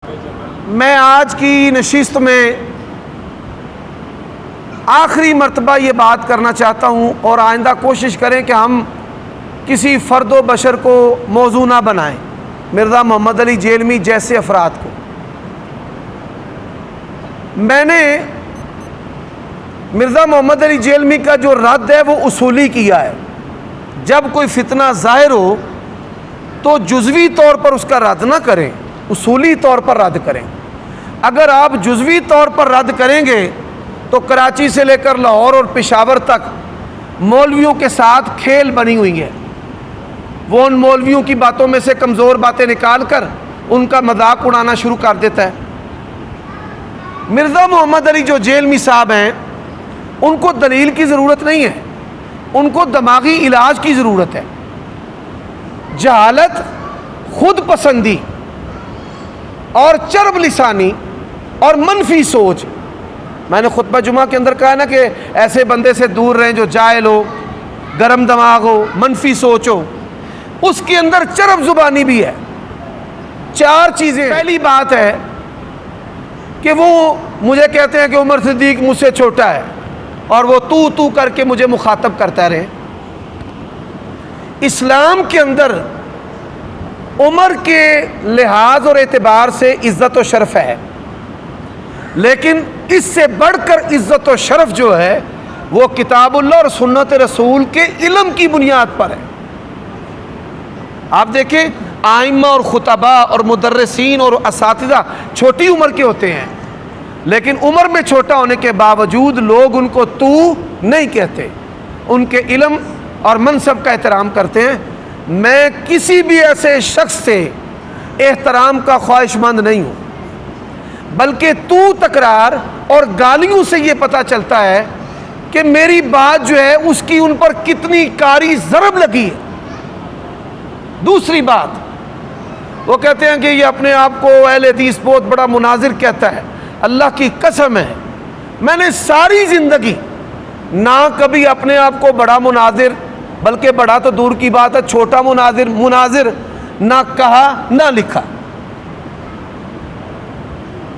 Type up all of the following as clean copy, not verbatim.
میں آج کی نشست میں آخری مرتبہ یہ بات کرنا چاہتا ہوں، اور آئندہ کوشش کریں کہ ہم کسی فرد و بشر کو موضوع نہ بنائیں، مرزا محمد علی جیلمی جیسے افراد کو۔ میں نے مرزا محمد علی جیلمی کا جو رد ہے وہ اصولی کیا ہے۔ جب کوئی فتنہ ظاہر ہو تو جزوی طور پر اس کا رد نہ کریں، اصولی طور پر رد کریں۔ اگر آپ جزوی طور پر رد کریں گے تو کراچی سے لے کر لاہور اور پشاور تک مولویوں کے ساتھ کھیل بنی ہوئی ہے۔ وہ ان مولویوں کی باتوں میں سے کمزور باتیں نکال کر ان کا مذاق اڑانا شروع کر دیتا ہے۔ مرزا محمد علی جو جیلمی صاحب ہیں، ان کو دلیل کی ضرورت نہیں ہے، ان کو دماغی علاج کی ضرورت ہے۔ جہالت، خود پسندی اور چرب لسانی اور منفی سوچ، میں نے خطبہ جمعہ کے اندر کہا نا کہ ایسے بندے سے دور رہیں جو جاہل ہو، گرم دماغ ہو، منفی سوچ ہو۔ اس کے اندر چرب زبانی بھی ہے۔ چار چیزیں۔ پہلی بات ہے کہ وہ مجھے کہتے ہیں کہ عمر صدیق مجھ سے چھوٹا ہے، اور وہ تو کر کے مجھے مخاطب کرتا رہے۔ اسلام کے اندر عمر کے لحاظ اور اعتبار سے عزت و شرف ہے، لیکن اس سے بڑھ کر عزت و شرف جو ہے وہ کتاب اللہ اور سنت رسول کے علم کی بنیاد پر ہے۔ آپ دیکھیں، آئمہ اور خطباء اور مدرسین اور اساتذہ چھوٹی عمر کے ہوتے ہیں، لیکن عمر میں چھوٹا ہونے کے باوجود لوگ ان کو تو نہیں کہتے، ان کے علم اور منصب کا احترام کرتے ہیں۔ میں کسی بھی ایسے شخص سے احترام کا خواہش مند نہیں ہوں، بلکہ تو تکرار اور گالیوں سے یہ پتہ چلتا ہے کہ میری بات جو ہے اس کی ان پر کتنی کاری ضرب لگی ہے۔ دوسری بات، وہ کہتے ہیں کہ یہ اپنے آپ کو اہل حدیث بہت بڑا مناظر کہتا ہے۔ اللہ کی قسم ہے، میں نے ساری زندگی نہ کبھی اپنے آپ کو بڑا مناظر، بلکہ بڑا تو دور کی بات ہے، چھوٹا مناظر نہ کہا نہ لکھا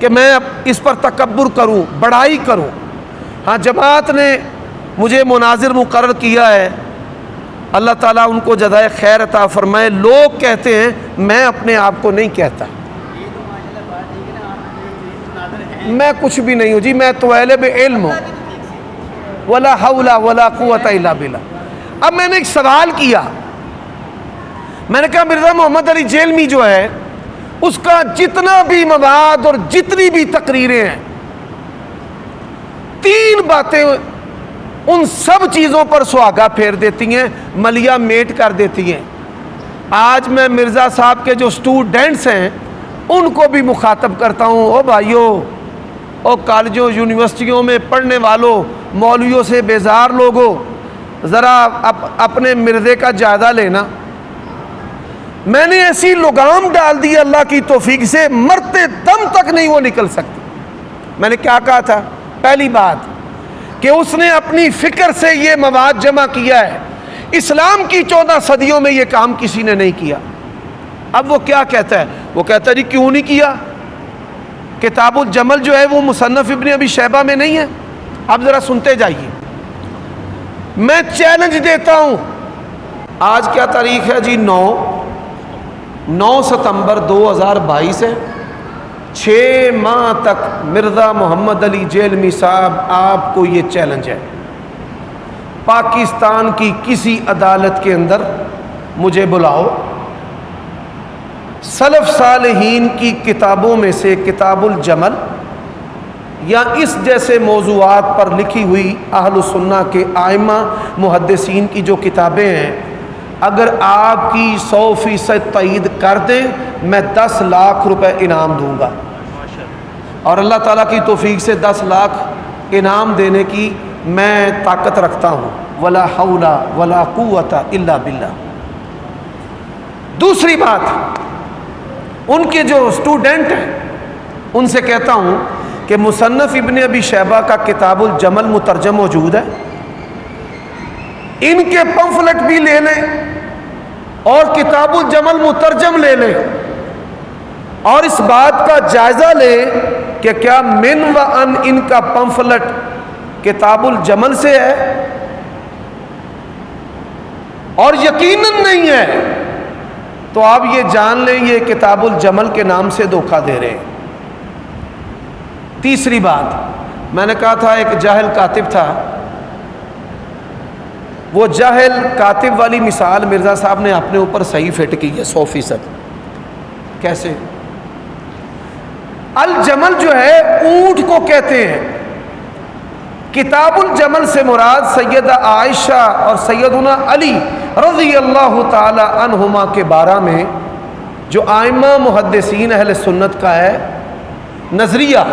کہ میں اس پر تکبر کروں، بڑائی کروں۔ ہاں، جماعت نے مجھے مناظر مقرر کیا ہے، اللہ تعالیٰ ان کو جزائے خیر عطا فرمائے۔ لوگ کہتے ہیں، میں اپنے آپ کو نہیں کہتا، میں کچھ بھی نہیں ہوں جی، میں طالب علم ہوں، ولا حول ولا قوت الا باللہ۔ اب میں نے ایک سوال کیا، میں نے کہا مرزا محمد علی جیلمی جو ہے اس کا جتنا بھی مواد اور جتنی بھی تقریریں ہیں، تین باتیں ان سب چیزوں پر سہاگا پھیر دیتی ہیں، ملیا میٹ کر دیتی ہیں۔ آج میں مرزا صاحب کے جو سٹوڈنٹس ہیں ان کو بھی مخاطب کرتا ہوں، او بھائیو، او کالجوں یونیورسٹیوں میں پڑھنے والوں، مولویوں سے بیزار لوگوں، ذرا اپنے مرزے کا جائزہ لینا۔ میں نے ایسی لگام ڈال دی اللہ کی توفیق سے، مرتے دم تک نہیں وہ نکل سکتی۔ میں نے کیا کہا تھا؟ پہلی بات کہ اس نے اپنی فکر سے یہ مواد جمع کیا ہے، اسلام کی 14 صدیوں میں یہ کام کسی نے نہیں کیا۔ اب وہ کیا کہتا ہے؟ وہ کہتا ہے جی کیوں نہیں کیا؟ کتاب الجمل جو ہے وہ مصنف ابن ابی شیبہ میں نہیں ہے؟ اب ذرا سنتے جائیے، میں چیلنج دیتا ہوں۔ آج کیا تاریخ ہے جی؟ 9 ستمبر 2022 ہے۔ 6 ماہ تک مرزا محمد علی جیلمی صاحب، آپ کو یہ چیلنج ہے، پاکستان کی کسی عدالت کے اندر مجھے بلاؤ، سلف صالحین کی کتابوں میں سے کتاب الجمل یا اس جیسے موضوعات پر لکھی ہوئی اہل سنہ کے آئمہ محدثین کی جو کتابیں ہیں، اگر آپ کی 100% تائید کر دیں، میں 10 لاکھ روپے انعام دوں گا، اور اللہ تعالیٰ کی توفیق سے 10 لاکھ انعام دینے کی میں طاقت رکھتا ہوں، ولا حول ولا قوت الا باللہ۔ دوسری بات، ان کے جو اسٹوڈنٹ ہیں ان سے کہتا ہوں کہ مصنف ابن ابی شیبہ کا کتاب الجمل مترجم موجود ہے، ان کے پمفلٹ بھی لے لیں اور کتاب الجمل مترجم لے لیں، اور اس بات کا جائزہ لیں کہ کیا من و ان ان کا پمفلٹ کتاب الجمل سے ہے، اور یقیناً نہیں ہے تو آپ یہ جان لیں یہ کتاب الجمل کے نام سے دھوکہ دے رہے ہیں۔ تیسری بات، میں نے کہا تھا ایک جاہل کاتب تھا، وہ جاہل کاتب والی مثال مرزا صاحب نے اپنے اوپر صحیح فٹ کی ہے 100%۔ کیسے؟ الجمل جو ہے اونٹ کو کہتے ہیں، کتاب الجمل سے مراد سیدہ عائشہ اور سیدنا علی رضی اللہ تعالی عنہما کے بارے میں جو ائمہ محدثین اہل سنت کا ہے نظریہ،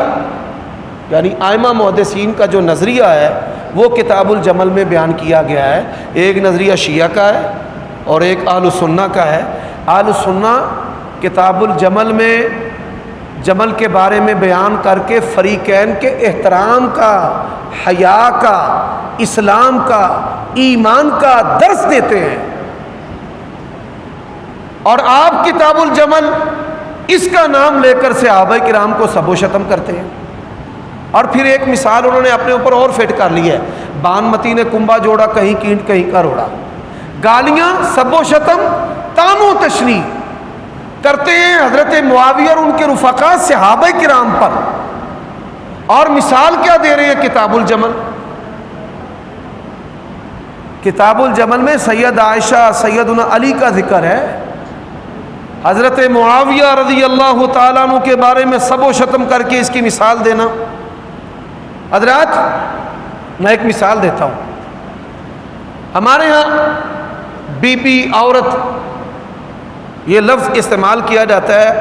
یعنی ائمہ محدثین کا جو نظریہ ہے وہ کتاب الجمل میں بیان کیا گیا ہے۔ ایک نظریہ شیعہ کا ہے اور ایک اہل سنہ کا ہے۔ اہل سنہ کتاب الجمل میں جمل کے بارے میں بیان کر کے فریقین کے احترام کا، حیا کا، اسلام کا، ایمان کا درس دیتے ہیں، اور آپ کتاب الجمل اس کا نام لے کر صحابہ کرام کو سب و شتم کرتے ہیں۔ اور پھر ایک مثال انہوں نے اپنے اوپر اور فٹ کر لی ہے، بانمتی نے کنبا جوڑا کہیں کینٹ کہیں کا روڑا۔ گالیاں، سب و شتم، طعن و تشنیع کرتے ہیں حضرت معاویہ اور ان کے رفقا صحابہ کرام پر، اور مثال کیا دے رہے ہیں کتاب الجمل۔ کتاب الجمل میں سید عائشہ، سیدنا علی کا ذکر ہے، حضرت معاویہ رضی اللہ تعالیٰ عنہ کے بارے میں سب و شتم کر کے اس کی مثال دینا۔ حضرات میں ایک مثال دیتا ہوں، ہمارے ہاں بی بی، عورت، یہ لفظ استعمال کیا جاتا ہے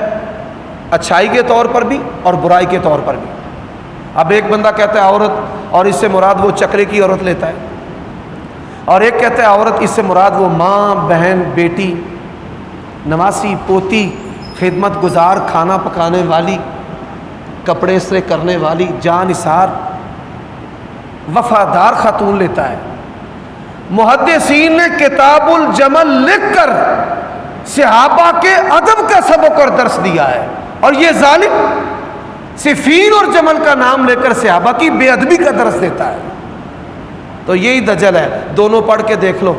اچھائی کے طور پر بھی اور برائی کے طور پر بھی۔ اب ایک بندہ کہتا ہے عورت اور اس سے مراد وہ چکرے کی عورت لیتا ہے، اور ایک کہتا ہے عورت اس سے مراد وہ ماں، بہن، بیٹی، نواسی، پوتی، خدمت گزار، کھانا پکانے والی، کپڑے استری کرنے والی، جاں نثار، وفادار خاتون لیتا ہے۔ محدثین نے کتاب الجمل لکھ کر صحابہ کے ادب کا سبق اور درس دیا ہے، اور یہ ظالم صفین اور جمل کا نام لے کر صحابہ کی بے ادبی کا درس دیتا ہے۔ تو یہی دجل ہے، دونوں پڑھ کے دیکھ لو۔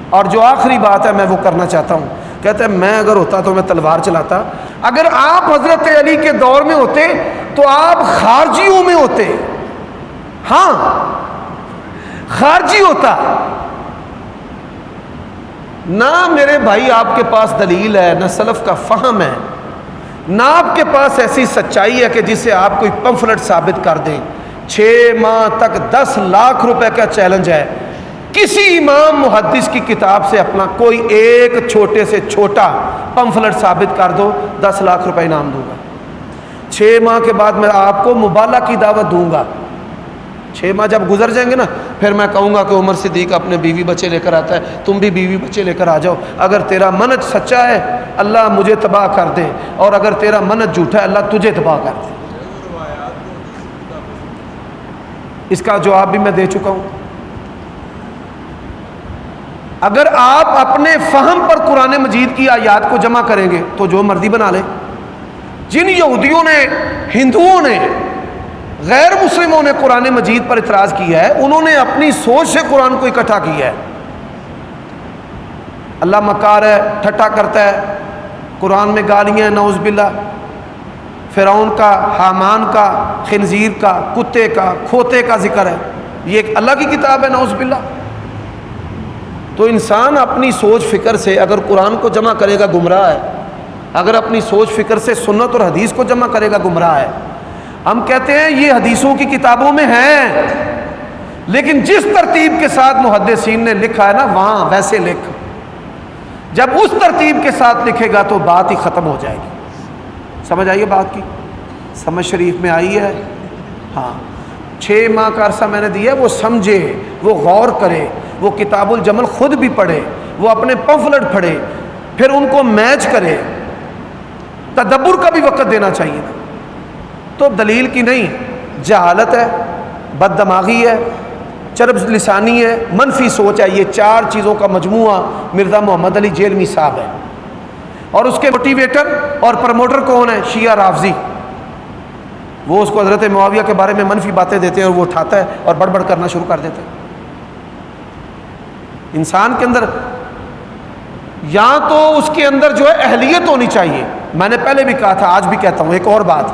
اور جو آخری بات ہے میں وہ کرنا چاہتا ہوں، کہتے ہیں میں اگر ہوتا تو میں تلوار چلاتا۔ اگر آپ حضرت علی کے دور میں ہوتے تو آپ خارجیوں میں ہوتے، ہاں خارجی ہوتا۔ نہ میرے بھائی آپ کے پاس دلیل ہے، نہ سلف کا فہم ہے، نہ آپ کے پاس ایسی سچائی ہے کہ جسے آپ کوئی پمفلٹ ثابت کر دیں۔ 6 ماہ تک 10 لاکھ روپے کا چیلنج ہے، کسی امام محدث کی کتاب سے اپنا کوئی ایک چھوٹے سے چھوٹا پمفلٹ ثابت کر دو، 10 لاکھ روپے انعام دوں گا۔ 6 ماہ کے بعد میں آپ کو مبالغہ کی دعوت دوں گا۔ 6 ماہ جب گزر جائیں گے نا، پھر میں کہوں گا کہ عمر صدیق اپنے بیوی بچے لے کر آتا ہے، تم بھی بیوی بچے لے کر آ جاؤ۔ اگر تیرا منہج سچا ہے اللہ مجھے تباہ کر دے، اور اگر تیرا منہج جھوٹا ہے اللہ تجھے تباہ کر دے۔ اس کا جواب بھی میں دے چکا ہوں۔ اگر آپ اپنے فہم پر قرآن مجید کی آیات کو جمع کریں گے تو جو مرضی بنا لیں۔ جن یہودیوں نے، ہندوؤں نے، غیر مسلموں نے قرآن مجید پر اعتراض کیا ہے، انہوں نے اپنی سوچ سے قرآن کو اکٹھا کیا ہے۔ اللہ مکار ہے، ٹھٹھا کرتا ہے، قرآن میں گالیاں ہیں نعوذ باللہ، فرعون کا، حامان کا، خنزیر کا، کتے کا، کھوتے کا ذکر ہے۔ یہ ایک اللہ کی کتاب ہے نعوذ باللہ۔ تو انسان اپنی سوچ فکر سے اگر قرآن کو جمع کرے گا گمراہ ہے، اگر اپنی سوچ فکر سے سنت اور حدیث کو جمع کرے گا گمراہ ہے۔ ہم کہتے ہیں یہ حدیثوں کی کتابوں میں ہیں، لیکن جس ترتیب کے ساتھ محدثین نے لکھا ہے نا وہاں ویسے لکھ۔ جب اس ترتیب کے ساتھ لکھے گا تو بات ہی ختم ہو جائے گی۔ سمجھ آئیے بات کی؟ سمجھ شریف میں آئی ہے؟ ہاں 6 ماہ کا عرصہ میں نے دیا، وہ سمجھے، وہ غور کرے، وہ کتاب الجمل خود بھی پڑھے، وہ اپنے پمفلٹ پڑھے، پھر ان کو میچ کرے۔ تدبر کا بھی وقت دینا چاہیے نا۔ تو دلیل کی نہیں، جہالت ہے، بد دماغی ہے، چرب لسانی ہے، منفی سوچ ہے، یہ 4 چیزوں کا مجموعہ مرزا محمد علی جیلمی صاحب ہے۔ اور اس کے موٹیویٹر اور پروموٹر کون ہے؟ شیعہ رافضی. وہ اس کو حضرت معاویہ کے بارے میں منفی باتیں دیتے ہیں اور وہ اٹھاتا ہے اور بڑبڑ کرنا شروع کر دیتا ہے. انسان کے اندر یا تو اس کے اندر جو ہے اہلیت ہونی چاہیے. میں نے پہلے بھی کہا تھا، آج بھی کہتا ہوں. ایک اور بات،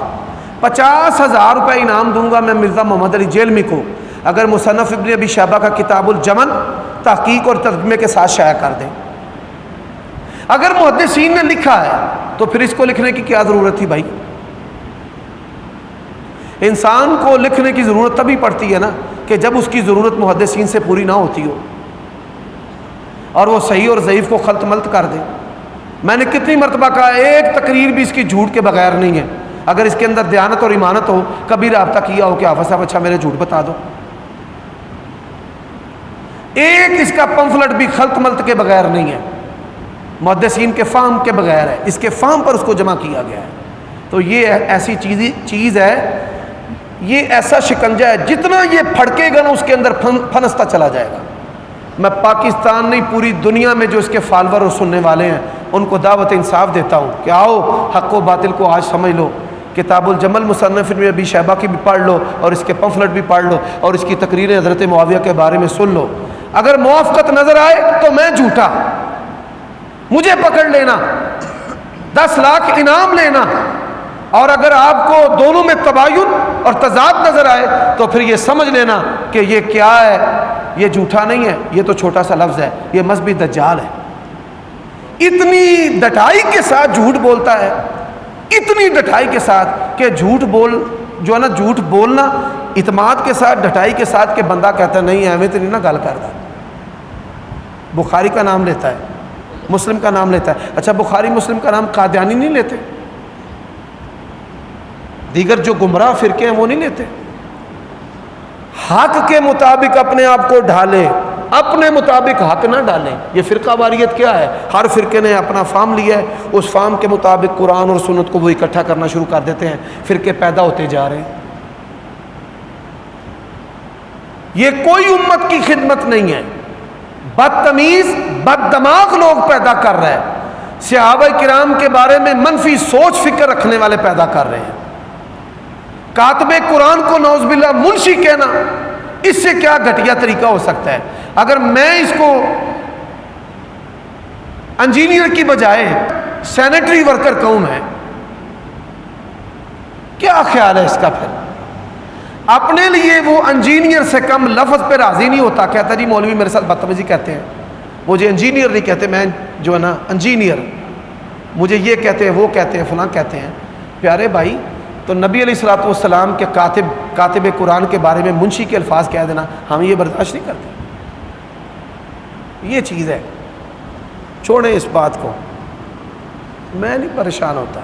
50,000 روپے انعام دوں گا میں مرزا محمد علی جیلمی کو اگر مصنف ابن ابی شیبہ کا کتاب الجمن تحقیق اور ترجمے کے ساتھ شائع کر دیں. اگر محدثین نے لکھا ہے تو پھر اس کو لکھنے کی کیا ضرورت تھی بھائی؟ انسان کو لکھنے کی ضرورت تبھی پڑتی ہے نا کہ جب اس کی ضرورت محدثین سے پوری نہ ہوتی ہو اور وہ صحیح اور ضعیف کو خلط ملط کر دے. میں نے کتنی مرتبہ کہا ایک تقریر بھی اس کی جھوٹ کے بغیر نہیں ہے. اگر اس کے اندر دیانت اور ایمانت ہو، کبھی رابطہ کیا ہو کہ حافظ صاحب اچھا میرے جھوٹ بتا دو. ایک اس کا پمفلٹ بھی خلط ملط کے بغیر نہیں ہے، محدثین کے فہم کے بغیر ہے. اس کے فہم پر اس کو جمع کیا گیا ہے. تو یہ ایسی چیز ہے، یہ ایسا شکنجہ ہے، جتنا یہ پھڑکے گا نا اس کے اندر پھنستا چلا جائے گا. میں پاکستان نہیں پوری دنیا میں جو اس کے فالور اور سننے والے ہیں ان کو دعوت انصاف دیتا ہوں کہ آؤ حق و باطل کو آج سمجھ لو. کتاب الجمل مصنف ابن ابی شیبہ کی بھی پڑھ لو اور اس کے پمفلٹ بھی پڑھ لو اور اس کی تقریریں حضرت معاویہ کے بارے میں سن لو. اگر موافقت نظر آئے تو میں جھوٹا، مجھے پکڑ لینا، 10 لاکھ انعام لینا. اور اگر آپ کو دونوں میں تباین اور تضاد نظر آئے تو پھر یہ سمجھ لینا کہ یہ کیا ہے، یہ جھوٹا نہیں ہے، یہ تو چھوٹا سا لفظ ہے، یہ مذہبی دجال ہے. اتنی ڈٹائی کے ساتھ جھوٹ بولتا ہے، اتنی ڈٹائی کے ساتھ کہ جھوٹ بول جو ہے نا، جھوٹ بولنا اعتماد کے ساتھ، ڈٹائی کے ساتھ کہ بندہ کہتا ہے نہیں ایویں تو نہیں نا گل کرتا. بخاری کا نام لیتا ہے، مسلم کا نام لیتا ہے. اچھا بخاری مسلم کا نام قادیانی نہیں لیتے؟ دیگر جو گمراہ فرقے ہیں وہ نہیں لیتے؟ حق کے مطابق اپنے آپ کو ڈھالے، اپنے مطابق حق نہ ڈالیں. یہ فرقہ واریت کیا ہے؟ ہر فرقے نے اپنا فام لیا ہے، اس فام کے مطابق قرآن اور سنت کو وہ اکٹھا کرنا شروع کر دیتے ہیں، فرقے پیدا ہوتے جا رہے ہیں. یہ کوئی امت کی خدمت نہیں ہے، بدتمیز بد دماغ لوگ پیدا کر رہے ہیں، صحابہ کرام کے بارے میں منفی سوچ فکر رکھنے والے پیدا کر رہے ہیں. کاتب قرآن کو نعوذ باللہ منشی کہنا، اس سے کیا گھٹیا طریقہ ہو سکتا ہے؟ اگر میں اس کو انجینئر کی بجائے سینیٹری ورکر کہوں، میں کیا خیال ہے اس کا؟ پھر اپنے لیے وہ انجینئر سے کم لفظ پہ راضی نہیں ہوتا، کہتا جی مولوی میرے ساتھ بدتمیزی کہتے ہیں، مجھے انجینئر نہیں کہتے، میں جو ہے نا انجینئر، مجھے یہ کہتے ہیں وہ کہتے ہیں فلاں کہتے ہیں. پیارے بھائی، تو نبی علیہ الصلوۃ والسلام کے کاتب قرآن کے بارے میں منشی کے الفاظ کہہ دینا ہم یہ برداشت نہیں کرتے. یہ چیز ہے، چھوڑیں اس بات کو، میں نہیں پریشان ہوتا.